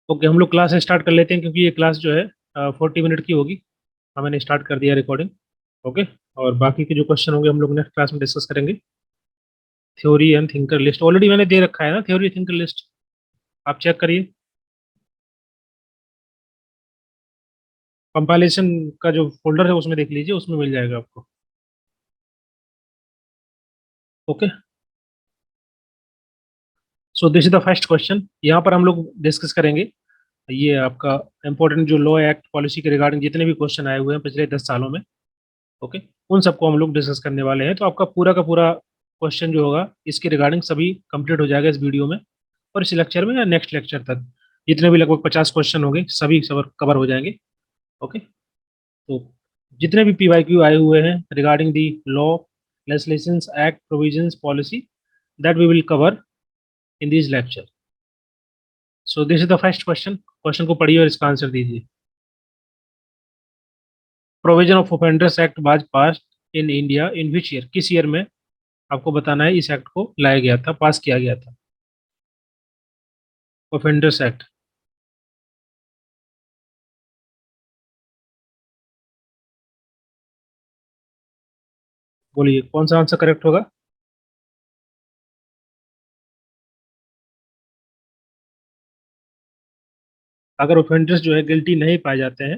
Okay, हम लोग class start कर लेते हैं क्योंकि ये क्लास जो है 40 मिनट की होगी। मैंने स्टार्ट कर दिया रिकॉर्डिंग। ओके। और बाकी के जो क्वेश्चन होंगे हम लोग नेक्स्ट क्लास में डिस्कस करेंगे। Theory and thinker list already मैंने दे रखा है ना, थ्योरी थिंकर लिस्ट आप चेक करिए। कंपाइलेशन का जो फोल्डर है उसमें देख लीजिए, उसमें मिल जाएगा आपको। Okay. So this is the first question, यहाँ पर हम लोग डिस्कस करेंगे ये आपका इंपॉर्टेंट जो लॉ एक्ट पॉलिसी के रिगार्डिंग जितने भी क्वेश्चन आए हुए हैं पिछले 10 सालों में। ओके। उन सबको हम लोग डिस्कस करने वाले हैं, तो आपका पूरा का पूरा क्वेश्चन जो होगा इसके रिगार्डिंग सभी कंप्लीट हो जाएगा इस वीडियो में। और इस लेक्चर में या नेक्स्ट लेक्चर तक जितने भी लगभग 50 क्वेश्चन होंगे सभी कवर हो जाएंगे। ओके। तो जितने भी PYQ आए हुए हैं regarding the law, legislations, act, provisions, policy, that we will cover in this lecture. So this is the first question. Question को पढ़िए और इसका आंसर दीजिए। Provision of offenders act was passed in India in which year, किस year में आपको बताना है इस एक्ट को लाया गया था, पास किया गया था। Offenders act. बोलिए कौन सा आंसर करेक्ट होगा। अगर ऑफेंडर्स जो है गिल्टी नहीं पाए जाते हैं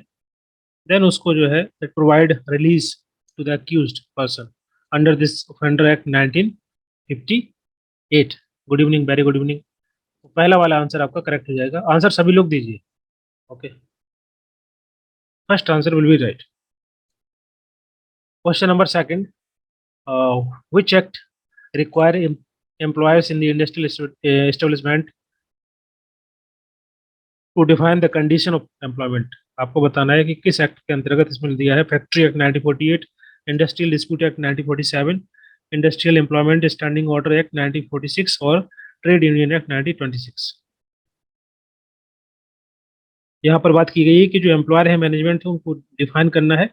देन उसको जो है provide release to the accused person under this offender act 1958। Good evening, very good evening. पहला वाला आंसर आपका करेक्ट हो जाएगा। आंसर सभी लोग दीजिए। Okay, first answer will be right. Question number second, which act require employers in the industrial establishment to define the condition of employment। आपको बताना है कि किस एक्ट के अंतर्गत इसमें दिया है। Factory act 1948, industrial dispute act 1947, industrial employment standing order act 1946 और ट्रेड यूनियन एक्ट 1926। यहाँ पर बात की गई है कि जो एम्प्लॉयर है, मैनेजमेंट है, उनको डिफाइन करना है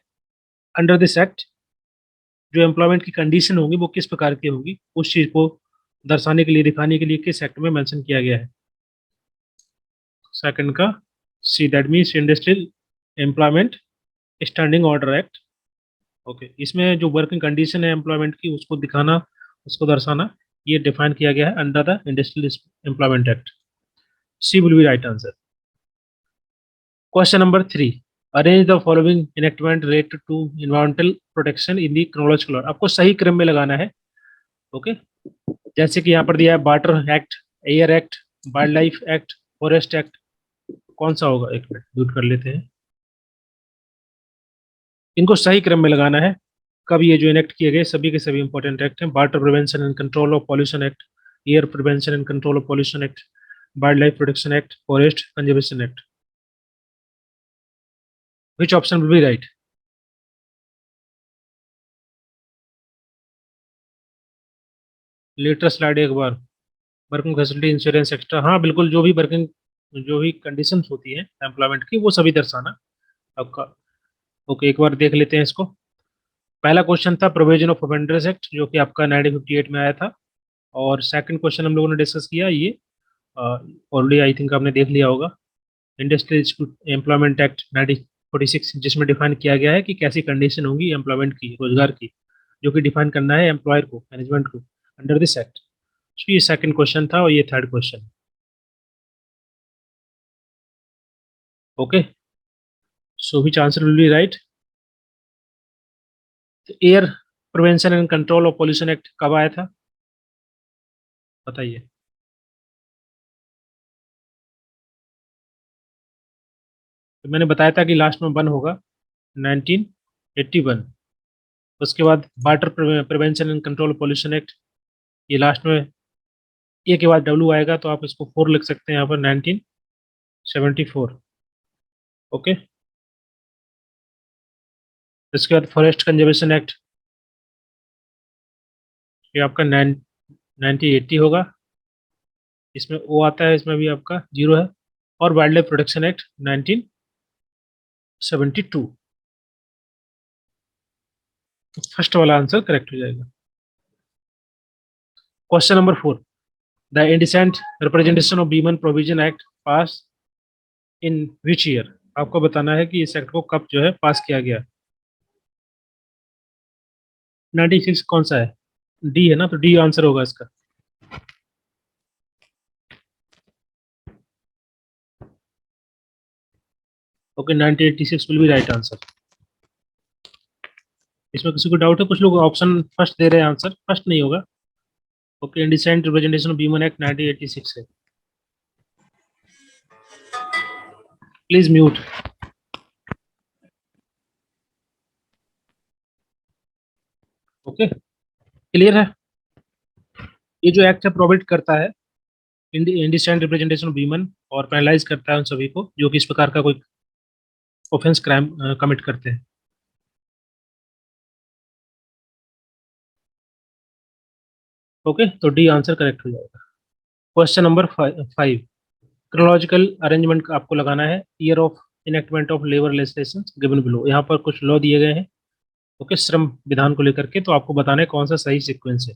अंडर दिस एक्ट जो एम्प्लॉयमेंट की कंडीशन होगी वो किस प्रकार की होगी, उस चीज को दर्शाने के लिए, दिखाने के लिए किस एक्ट में मेंशन किया गया है। सेकंड का C, that means industrial employment standing order act. Okay, इसमें जो वर्किंग कंडीशन है एम्प्लॉयमेंट की उसको दिखाना, उसको दर्शाना, ये डिफाइन किया गया है under the industrial employment act. C will be right answer. Question number three, arrange the following enactment related to environmental protection in the chronological order. आपको सही क्रम में लगाना है। ओके। जैसे कि यहाँ पर दिया है water act, air act, wild life act, forest act. कौन सा होगा, एक मिनट म्यूट कर लेते हैं। इनको सही क्रम में लगाना है। कब ये जो इनेक्ट किए गए सभी के सभी इंपॉर्टेंट एक्ट हैं। Water prevention and control of pollution act, air prevention and control of pollution act, wild life protection act, forest conservation act. Which option will be right. Latest slide एक बार। Working facility, insurance extra, हाँ बिल्कुल, जो भी working, जो भी conditions होती हैं employment की वो सभी दर्शाना आपका। ओके, एक बार देख लेते हैं इसको। पहला क्वेश्चन था प्रोविजन ऑफ ऑफेंडर्स एक्ट जो कि आपका 1958 में आया था। और सेकंड क्वेश्चन हम लोगों ने डिस्कस किया ये ऑलरेडी आई थिंक आपने देख लिया होगा, इंडस्ट्रियल एम्प्लॉयमेंट एक्ट 1946, जिसमें डिफाइन किया गया है कि कैसी कंडीशन होगी एम्प्लॉयमेंट की, रोजगार की, जो कि डिफाइन करना है एम्प्लॉयर को, मैनेजमेंट को अंडर दिस एक्ट। तो ये सेकंड क्वेश्चन था और ये third question. Okay, so which answer will be right. Air prevention and control of pollution act कब आया था बताइए। तो मैंने बताया था कि लास्ट में वन होगा 1981। उसके बाद water prevention and control of pollution act, ये लास्ट में ए के बाद डब्ल्यू आएगा तो आप इसको 4 लिख सकते हैं यहाँ पर, 1974। ओके। इसके बाद फॉरेस्ट कंजर्वेशन एक्ट, ये आपका 1980 होगा। इसमें ओ आता है, इसमें भी आपका जीरो है। और wild life protection act 1972। First वाला आंसर करेक्ट हो जाएगा। Question number 4, the indecent representation of women provision act pass in which year, आपको बताना है कि इस एक्ट को कब जो है पास किया गया। 96 कौन सा है? डी है ना, तो डी आंसर होगा इसका। Okay, 1986 will be right answer. इसमें किसी को डाउट है? कुछ लोग ऑप्शन फर्स्ट दे रहे हैं, आंसर फर्स्ट नहीं होगा। Okay, indecent representation of human act 1986 है। Please mute. ओके, क्लियर है? ये जो एक्ट है प्रोवाइड करता है इंडिसेंट रिप्रेजेंटेशन ऑफ ह्यूमन, और पेनलाइज करता है उन सभी को जो कि इस प्रकार का कोई ऑफेंस क्राइम कमिट करते हैं। ओके, तो डी आंसर करेक्ट हो जाएगा। क्वेश्चन नंबर 5, क्रोनोलॉजिकल अरेंजमेंट आपको लगाना है। Year of enactment of labour legislation given below, यहाँ पर कुछ लॉ दिए गए हैं। ओके, श्रम विधान को लेकर के, तो आपको बताना है कौन सा सही सीक्वेंस है।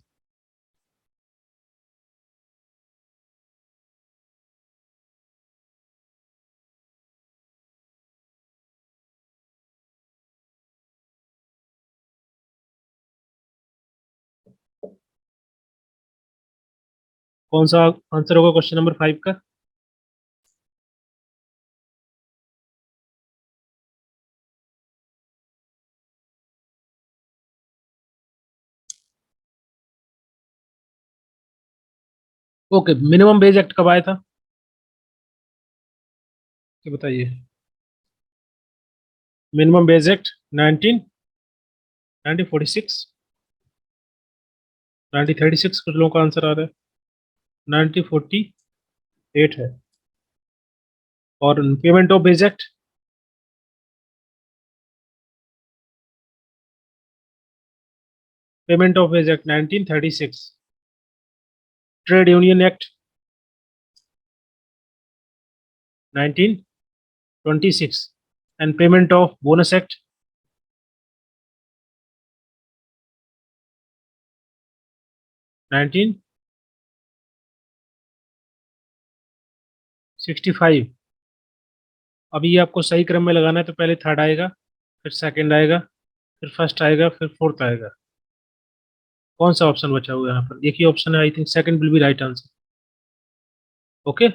कौन सा आंसर होगा क्वेश्चन नंबर 5 का? ओके, मिनिमम वेज एक्ट कब आया था, ये बताइए। मिनिमम वेज एक्ट 1946, 1936, कुछ लोगों का आंसर आ रहा है 1948 है। और payment of wage act, payment of wage act 1936। Trade union act 1926। And payment of bonus act 1965। अब ये आपको सही क्रम में लगाना है, तो पहले थर्ड आएगा, फिर सेकंड आएगा, फिर फर्स्ट आएगा, फिर फोर्थ आएगा। कौन सा ऑप्शन बचा हुआ है यहाँ पर? एक ही ऑप्शन है, I think second will be right answer. Okay,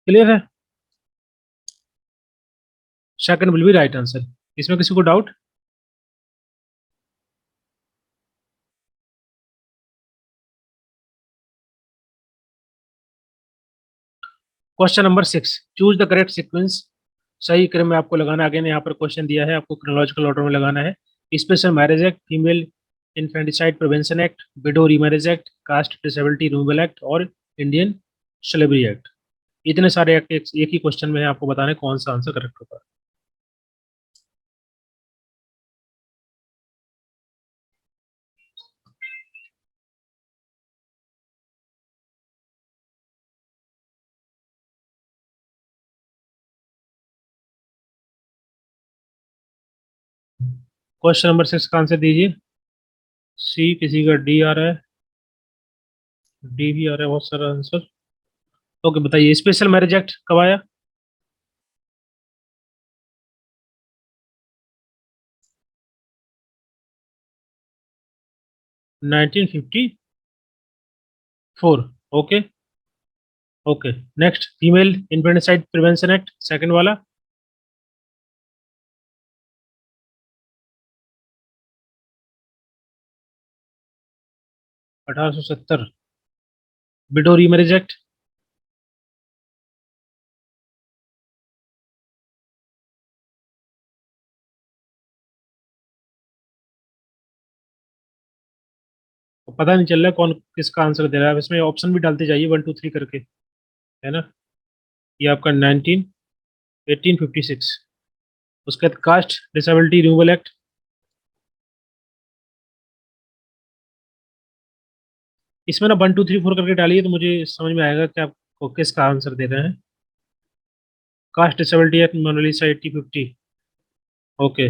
clear है? Second will be right answer. इसमें किसी को doubt? Question number 6, choose the correct sequence. सही क्रम में आपको लगाना है। अगेन यहाँ पर क्वेश्चन दिया है, आपको क्रोनोलॉजिकल ऑर्डर में लगाना है। Special marriage act, female infanticide prevention act, widow remarriage act, caste disability removal act, और इंडियन स्लेवरी एक्ट। इतने सारे एक्ट एक ही क्वेश्चन में है, आपको बताना है कौन सा आंसर करेक्ट होगा। क्वेश्चन नंबर 6 का आंसर दीजिए। सी, किसी का डी आ रहा है, डी भी आ रहा है बहुत सारा आंसर। ओके, बताइए स्पेशल मैरिज एक्ट कब आया? 1954। Okay. Okay, next female infanticide prevention act, second वाला। 1870। Widow remarriage act. पता नहीं चल रहा है कौन किसका आंसर दे रहा है। अब इसमें ऑप्शन भी डालते जाइए 1 2 3 करके, है ना। ये आपका 1856। उसके बाद कास्ट डिसेबिलिटी रिमूवल एक्ट। इसमें ना 1 2 3 4 करके डालिए, तो मुझे समझ में आएगा कि आपको किसका आंसर दे रहे हैं। कास्ट डिसेबिलिटी एक्ट मोनालिसा 8050। ओके।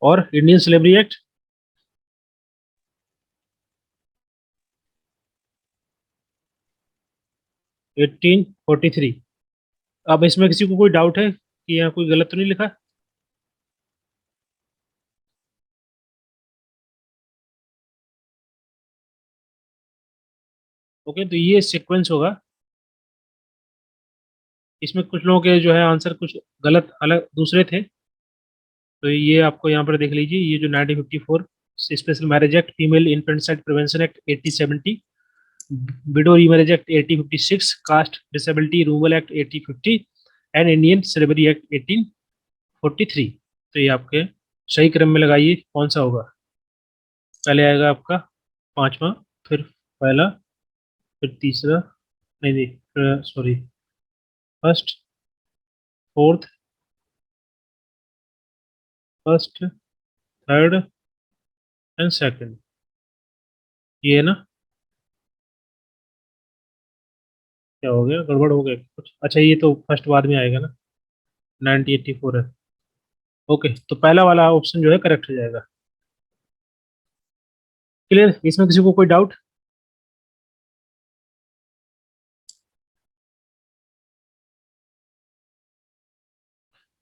और इंडियन स्लेवरी एक्ट। 1843। अब इसमें किसी को कोई डाउट है कि यहाँ कोई गलत तो नहीं लिखा? ओके, तो ये सीक्वेंस होगा। इसमें कुछ लोगों के जो है आंसर कुछ गलत अलग दूसरे थे। तो ये आपको यहाँ पर देख लीजिए, ये जो 1954 special marriage act, female infanticide prevention act 1870, widow remarriage act 1856, caste disability removal act 1850 and Indian slavery act 1843। तो ये आपके सही क्रम में लगाइए कौन सा होगा। पहले आएगा आपका पांचवा, फिर पहला, फिर तीसरा, नहीं नहीं sorry, first, fourth, first, third and second. ये है ना? क्या हो गया, गड़बड़ हो गया कुछ? अच्छा, ये तो फर्स्ट बाद में आएगा ना, 1984 है। ओके, तो पहला वाला ऑप्शन जो है करेक्ट हो जाएगा। क्लियर? इसमें किसी को कोई डाउट?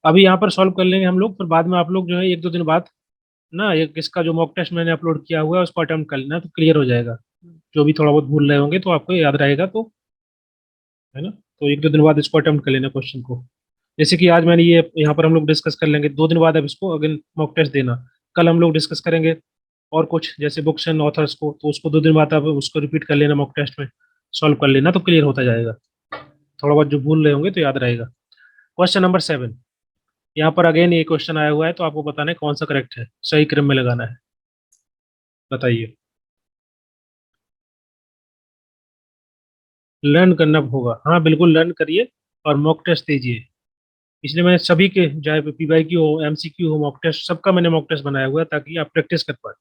अभी यहाँ पर सॉल्व कर लेंगे हम लोग, फिर बाद में आप लोग जो है एक दो दिन बाद ना, एक इसका जो मॉक टेस्ट मैंने अपलोड किया हुआ है उसको अटेम्प्ट कर लेना, तो क्लियर हो जाएगा। जो भी थोड़ा बहुत भूल रहे होंगे तो आपको याद रहेगा, तो है ना? तो एक दो दिन बाद इसको अटेम्प्ट कर लेना क्वेश्चन को। जैसे कि आज मैंने ये यहाँ पर हम लोग डिस्कस कर लेंगे, दो दिन बाद अब इसको अगेन मॉक टेस्ट देना। कल हम लोग डिस्कस करेंगे और कुछ जैसे बुक्स एंड ऑथर्स को, तो उसको दो दिन बाद आप उसको रिपीट कर लेना मॉक टेस्ट में, सॉल्व कर लेना, तो क्लियर होता जाएगा। थोड़ा बहुत जो भूल रहे होंगे तो याद रहेगा। क्वेश्चन नंबर 7, यहाँ पर अगेन ये क्वेश्चन आया हुआ है, तो आपको बताना है कौन सा करेक्ट है, सही क्रम में लगाना है। बताइए। लर्न करना होगा, हाँ बिल्कुल लर्न करिए और मॉक टेस्ट दीजिए। इसलिए मैंने सभी के, चाहे पीवाईक्यू हो, एमसीक्यू हो, मॉक टेस्ट सबका मैंने मॉक टेस्ट बनाया हुआ है, ताकि आप प्रैक्टिस कर पाए।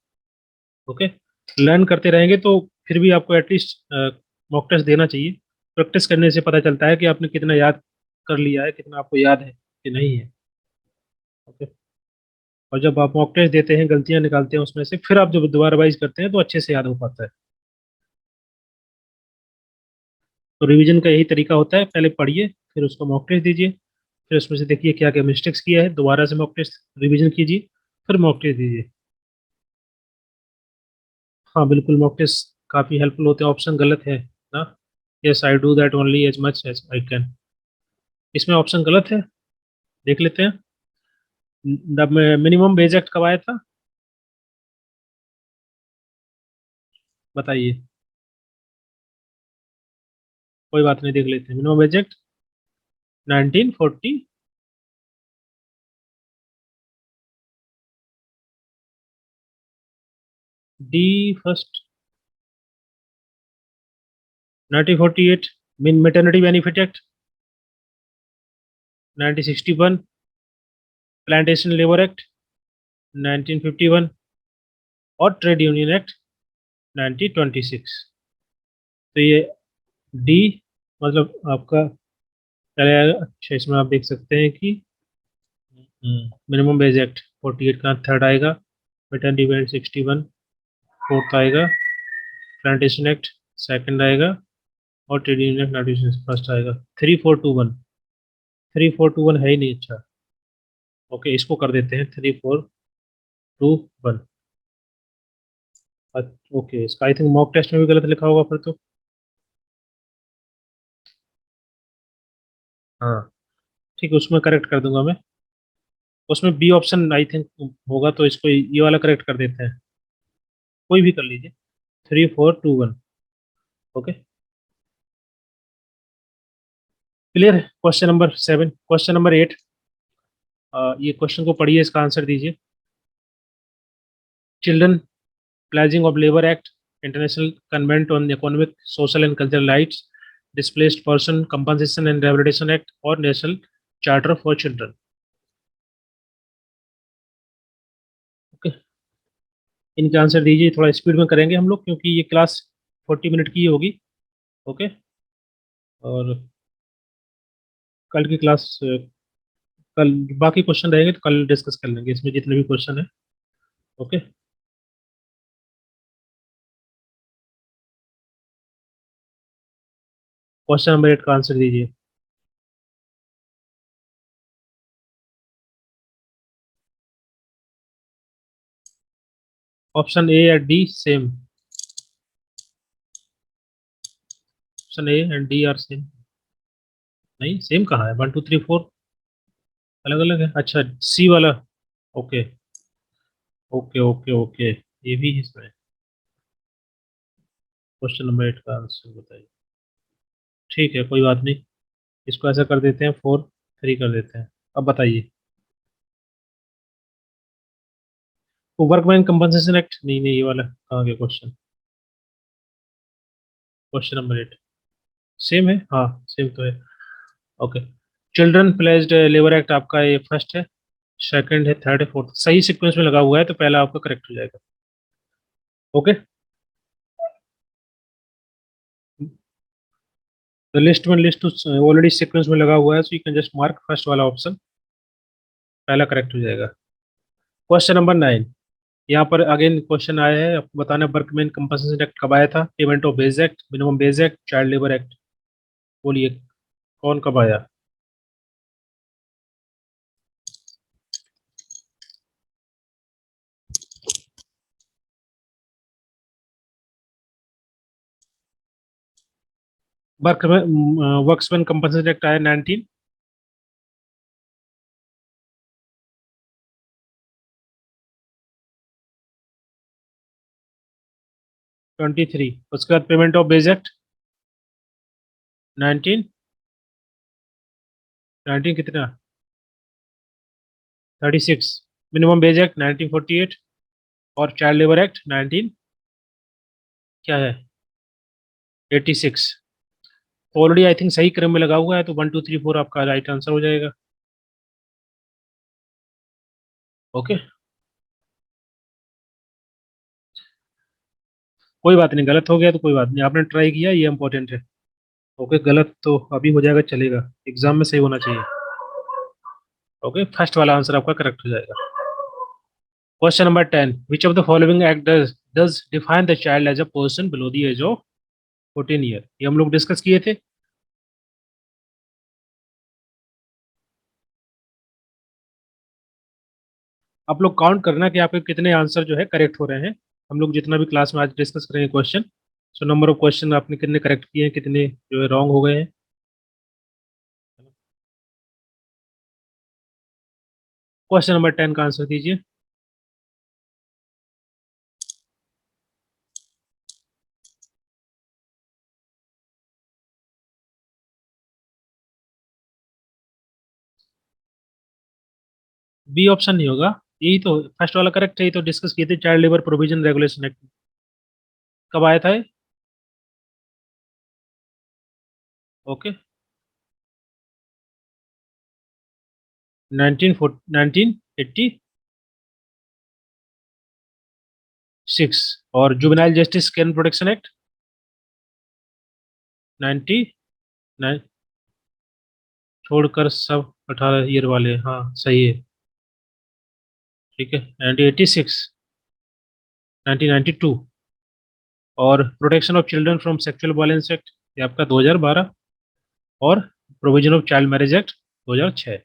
ओके, लर्न करते रहेंगे तो फिर भी आपको एटलीस्ट मॉक टेस्ट देना चाहिए। प्रैक्टिस करने से पता चलता है कि आपने कितना याद कर लिया है, कितना आपको याद है कि नहीं है। ओके, और जब आप मॉक टेस्ट देते हैं, गलतियां निकालते हैं उसमें से, फिर आप जब दोबारा रिवाइज करते हैं तो अच्छे से याद हो पाता है। तो रिवीजन का यही तरीका होता है, पहले पढ़िए, फिर उसको मॉक टेस्ट दीजिए, फिर उसमें से देखिए क्या क्या मिस्टेक्स किया है, दोबारा से मॉक टेस्ट रिवीजन कीजिए, फिर मॉक टेस्ट दीजिए। हाँ बिल्कुल, मॉक टेस्ट काफ़ी हेल्पफुल होते हैं। ऑप्शन गलत है ना? Yes, I do that only as much as I can. इसमें ऑप्शन गलत है, देख लेते हैं। द मिनिमम वेज एक्ट कब आया था? बताइए। कोई बात नहीं, देख लेते हैं। Minimum wage act 1940। D first. 1948 मिन maternity benefit act. 1961 plantation labour act. 1951 और ट्रेड यूनियन एक्ट 1926। तो ये डी मतलब आपका पहले आएगा। अच्छा, इसमें आप देख सकते हैं कि मिनिमम वेज एक्ट 48 का थर्ड आएगा, मेटर्निटी बेनिफिट 61 फोर्थ आएगा, प्लांटेशन एक्ट सेकंड आएगा, और ट्रेड यूनियन एक्ट 19 फर्स्ट आएगा। 3421, 3421 है ही नहीं। अच्छा, ओके, इसको कर देते हैं 3421। ओके, इसका आई थिंक मॉक टेस्ट में भी गलत लिखा होगा फिर तो। हाँ ठीक है, उसमें करेक्ट कर दूंगा मैं। उसमें बी ऑप्शन आई थिंक होगा, तो इसको ये वाला करेक्ट कर देते हैं। कोई भी कर लीजिए। 3421। Okay, clear. Question number 7, question number 8। ये क्वेश्चन को पढ़िए, इसका आंसर दीजिए। Children pledging of labour act, international convent on economic social and cultural rights, displaced person compensation and rehabilitation act, और national charter for children. Okay, इनके answer दीजिए। थोड़ा speed में करेंगे हम लोग, क्योंकि ये क्लास 40 मिनट की ही होगी। ओके, और कल की क्लास, कल बाकी क्वेश्चन रहेंगे तो कल डिस्कस कर लेंगे, इसमें जितने भी क्वेश्चन है। ओके, क्वेश्चन नंबर 8 का आंसर दीजिए। ऑप्शन ए या D same? Option A and D R same? नहीं, सेम कहाँ है? 1 2 3 4 अलग अलग है। अच्छा, सी वाला। ओके ओके ओके ओके, ये भी है इसमें। क्वेश्चन नंबर 8 का आंसर बताइए। ठीक है, कोई बात नहीं, इसको ऐसा कर देते हैं, 4 3 कर देते हैं। अब बताइए। Workman compensation act? नहीं नहीं, ये वाला कहाँ गया क्वेश्चन? क्वेश्चन नंबर 8 सेम है, हाँ सेम तो है। Okay. Children placed labour act आपका ये फर्स्ट है, सेकंड है, थर्ड है, फोर्थ, सही सीक्वेंस में लगा हुआ है, तो पहला आपका करेक्ट हो जाएगा। ओके, तो लिस्ट ऑलरेडी सीक्वेंस में लगा हुआ है, so you can just mark first वाला ऑप्शन, पहला करेक्ट हो जाएगा। क्वेश्चन नंबर 9, यहाँ पर अगेन क्वेश्चन आया है, आपको बताना है वर्कमैन कंपनसेशन एक्ट कब आया था? Payment of wage act, minimum wage act, child labour act, बोलिए कौन कब आया? वर्कमैन वर्कमैन कंपनसेशन एक्ट आया 1923। उसके बाद पेमेंट ऑफ वेज एक्ट 19 19 कितना? 36। मिनिमम वेज एक्ट 1948, और चाइल्ड लेबर एक्ट 19 क्या है, 86। ऑलरेडी आई थिंक सही क्रम में लगा हुआ है, तो 1 2 3 4 आपका राइट आंसर हो जाएगा। ओके, कोई बात नहीं, गलत हो गया तो कोई बात नहीं, आपने ट्राई किया, ये इंपॉर्टेंट है। ओके, गलत तो अभी हो जाएगा, चलेगा, एग्जाम में सही होना चाहिए। ओके, फर्स्ट वाला आंसर आपका करेक्ट हो जाएगा। Question number 10, which of the following act does define the child as a person below the age of 14 year? ये हम लोग डिस्कस किए थे। आप लोग काउंट करना कि आपके कितने आंसर जो है करेक्ट हो रहे हैं। हम लोग जितना भी क्लास में आज डिस्कस करेंगे question, so number of question आपने कितने करेक्ट किए हैं, कितने जो है रॉन्ग हो गए हैं। क्वेश्चन नंबर 10 का आंसर दीजिए। बी ऑप्शन नहीं होगा, यही तो फर्स्ट वाला करेक्ट है, ये तो डिस्कस किए थे, child labour provision regulation act. कब आया था ये? ओके, 1986। और juvenile justice can protection act 99, छोड़कर सब 18 ईयर वाले, हाँ सही है। ठीक है, 1986, 1992। और protection of children from sexual violence act, ये आपका 2012। और provision of child marriage act 2006।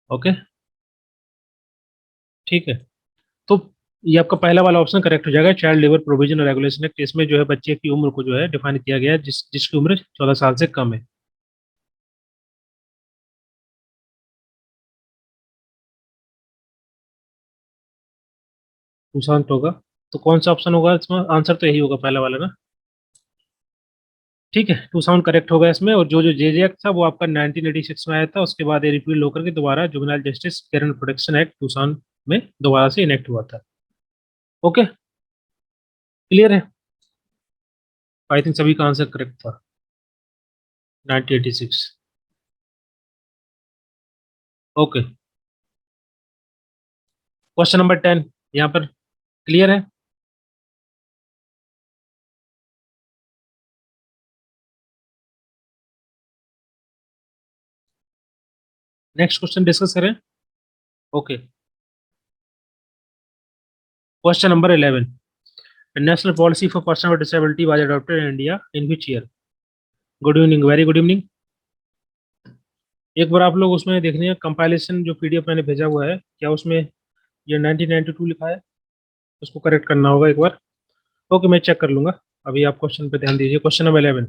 Okay, ठीक है, तो ये आपका पहला वाला ऑप्शन करेक्ट हो जाएगा, चाइल्ड लेबर प्रोविजन और रेगुलेशन एक्ट। इसमें जो है बच्चे की उम्र को जो है डिफाइन किया गया है, जिसकी उम्र 14 साल से कम है। सुशांत होगा, तो कौन सा ऑप्शन होगा इसमें? आंसर तो यही होगा, पहला वाला ना। ठीक है, टू साउंड करेक्ट होगा इसमें। और जो जो जे एक्ट था वो आपका 1986 में आया था, उसके बाद ये रिपील होकर के दोबारा juvenile justice care protection act 2000 में दोबारा से इनेक्ट हुआ था। ओके, क्लियर है? आई थिंक सभी का आंसर करेक्ट था, 1986। ओके, क्वेश्चन नंबर 10 यहाँ पर क्लियर है। नेक्स्ट क्वेश्चन डिस्कस करें। Okay, question number 11, national policy for person with disability was adopted in India in which year? Good evening, very good evening. एक बार आप लोग उसमें देखने हैं कंपाइलेशन जो पीडीएफ मैंने भेजा हुआ है, क्या उसमें ये 1992 लिखा है? उसको करेक्ट करना होगा एक बार। ओके, मैं चेक कर लूंगा। अभी आप क्वेश्चन पे ध्यान दीजिए। Question number 11,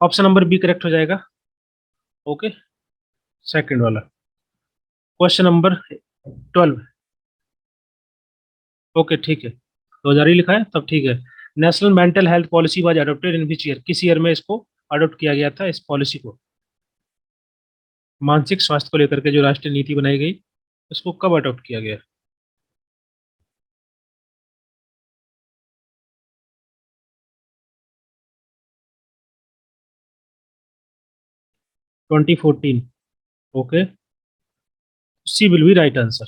option number B correct हो जाएगा। ओके, सेकंड वाला। Question number 12। ओके, ठीक है, 2000 ही लिखा है तब ठीक है। National mental health policy was adopted in which year? किस ईयर में इसको अडॉप्ट किया गया था, इस पॉलिसी को? मानसिक स्वास्थ्य को लेकर के जो राष्ट्रीय नीति बनाई गई, उसको कब अडॉप्ट किया गया? 2014। Okay, C will be right answer.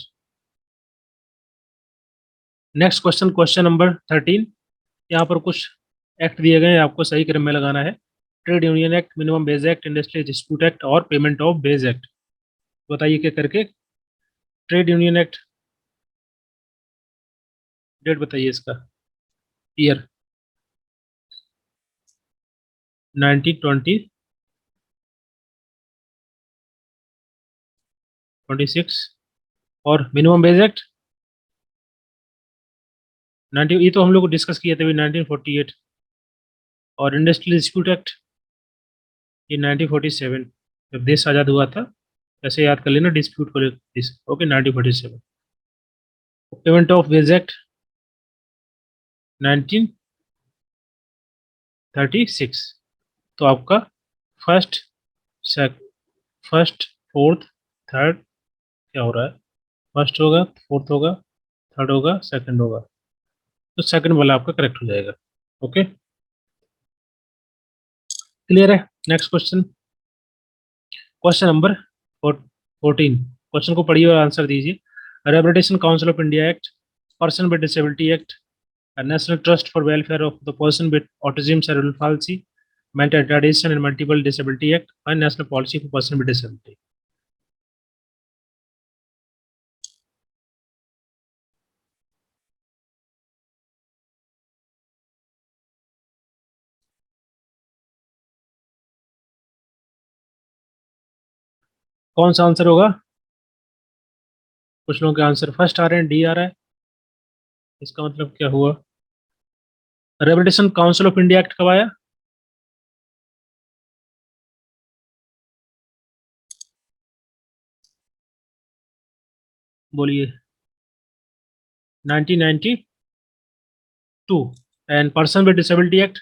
Next question, question number 13। यहाँ पर कुछ एक्ट दिए गए हैं, आपको सही क्रम में लगाना है। Trade union act, minimum wage act, industrial dispute act और पेमेंट ऑफ वेज एक्ट। बताइए क्या करके। ट्रेड यूनियन एक्ट, डेट बताइए इसका, ईयर। 1920, 26। और मिनिमम वेज एक्ट 90, ये तो हम लोग डिस्कस किए थे अभी, 1948। और इंडस्ट्रियल डिस्प्यूट एक्ट ये 1947, जब देश आज़ाद हुआ था। ऐसे याद कर लेना डिस्प्यूट को लेकर। Okay, 1947। Payment of wage act 1936। तो आपका फर्स्ट, सेक फर्स्ट, फोर्थ, थर्ड, क्या हो रहा है? फर्स्ट होगा, फोर्थ होगा, थर्ड होगा, सेकंड होगा। तो सेकंड वाला आपका करेक्ट हो जाएगा। ओके, क्लियर है। Next question, question number 14। Question को पढ़िए और आंसर दीजिए। Rehabilitation council of India act, person with disability act, national trust for welfare of the person with autism cerebral palsy, mental retardation and multiple disability act and national policy for person with disability. कौन सा answer होगा? कुछ लोगों के answer first आ रहे हैं, D आ रहा है। इसका मतलब क्या हुआ? Rehabilitation council of India act कब आया? बोलिए। 1992। And person with disability act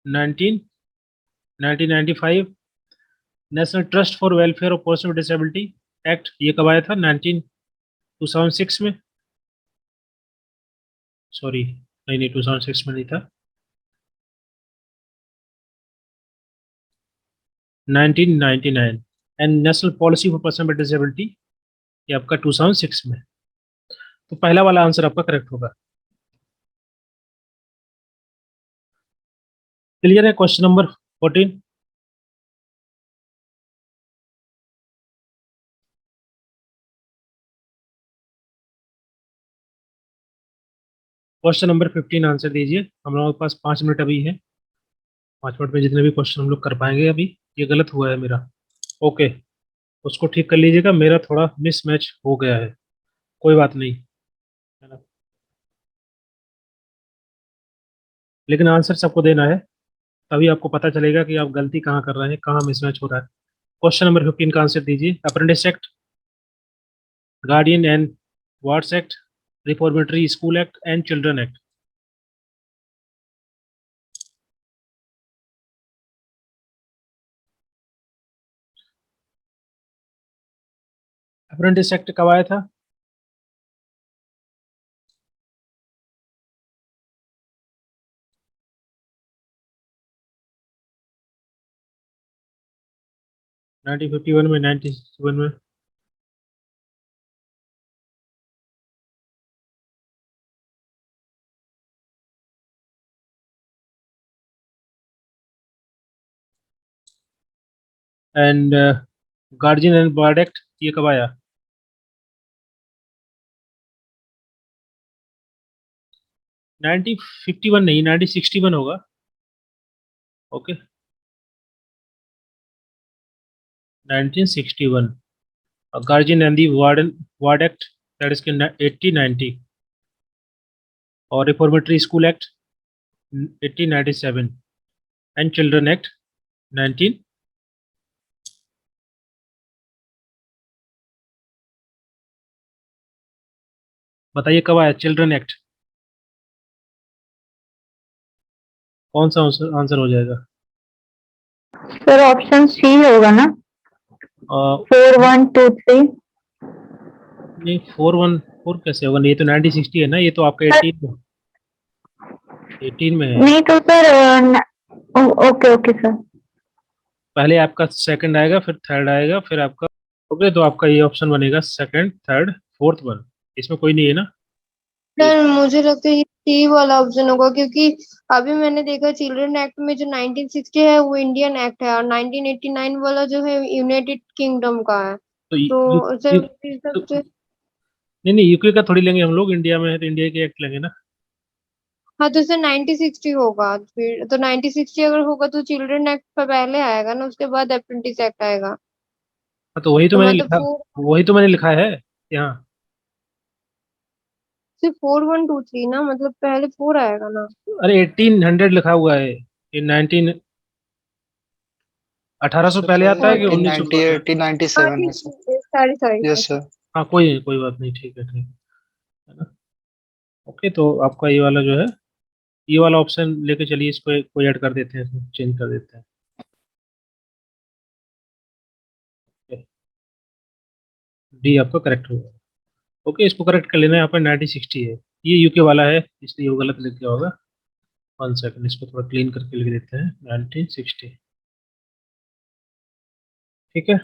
19 1995। National trust for welfare of person with disability act ये कब आया था? 2006 में। सॉरी, नहीं नहीं, 2006 में नहीं था। 1999। And national policy for person with disability ये आपका 2006 में। तो पहला वाला आंसर आपका करेक्ट होगा। क्लियर है। Question number 14। Question number 15 answer दीजिए। हम लोगों के पास 5 मिनट अभी है। 5 मिनट में जितने भी क्वेश्चन हम लोग कर पाएंगे। अभी ये गलत हुआ है मेरा। ओके, उसको ठीक कर लीजिएगा। मेरा थोड़ा मिस मैच हो गया है, कोई बात नहीं, है ना? लेकिन आंसर सबको देना है, तभी आपको पता चलेगा कि आप गलती कहाँ कर रहे हैं, कहाँ मिसमैच हो रहा है। क्वेश्चन नंबर 15 का आंसर दीजिए। Apprentice act, guardian and wards act, reformatory school act and children act. Apprentice act कब आया था? 1951 में, 1961 में? And guardian and ward act ये कब आया? 1951 नहीं, 1961 होगा। Okay, 1961। Guardian and the ward act that is 1890, और reformatory school act 1897, and children act 19। बताइए कब आया चिल्ड्रन एक्ट? कौन सा आंसर हो जाएगा? सर ऑप्शन सी होगा ना, 4123। नहीं, 414 कैसे होगा? नहीं, ये तो 1960 है ना, ये तो आपका 18 में है। नहीं तो सर ओके ओके सर। पहले आपका सेकंड आएगा, फिर थर्ड आएगा, फिर आपका। ओके, तो आपका ये ऑप्शन बनेगा सेकंड, थर्ड, फोर्थ वन, इसमें कोई नहीं है ना? सर मुझे लगता है ये सी वाला ऑप्शन होगा, क्योंकि अभी मैंने देखा चिल्ड्रन एक्ट में जो 1960 है वो इंडियन एक्ट है, और 1989 वाला जो है यूनाइटेड किंगडम का है। तो तो सर उस हिसाब तो, से नहीं नहीं, यूके का थोड़ी लेंगे हम लोग, इंडिया में है तो इंडिया के एक्ट लेंगे ना। हाँ, तो सर 1960 होगा फिर। तो 1960 अगर होगा तो चिल्ड्रन एक्ट पहले आएगा ना, उसके बाद अप्रेंटिस एक्ट आएगा। हाँ, तो वही तो तो मैंने मतलब लिखा, वही तो मैंने लिखा है यहाँ। सिर्फ 4123 ना, मतलब पहले 4 आएगा ना। अरे 1800 लिखा हुआ है, ये 19, 1800 सर पहले आता है कि 1900 बाद 1890 में? 1897 है sir. Sorry sorry yes sir. हाँ, कोई बात नहीं, ठीक है, ठीक है ना। ओके, तो आपका ये वाला जो है, ये वाला ऑप्शन लेके चलिए, इसको कोई ऐड कर देते हैं, इसमें चेंज कर देते हैं। डी आपका करेक्ट होगा। ओके, इसको करेक्ट कर लेना है, यहाँ पर 1960 है, ये यूके वाला है, इसलिए वो गलत लिख गया होगा। 1 सेकंड, इसको थोड़ा क्लीन करके लिख देते हैं, 1960। ठीक है।